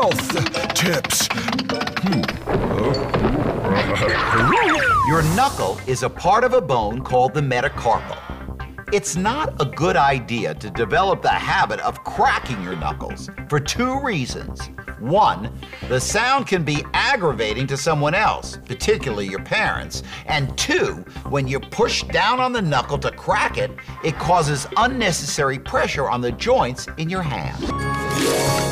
health tips. Your knuckle is a part of a bone called the metacarpal. It's not a good idea to develop the habit of cracking your knuckles for two reasons. One, the sound can be aggravating to someone else, particularly your parents. And two, when you push down on the knuckle to crack it, it causes unnecessary pressure on the joints in your hand.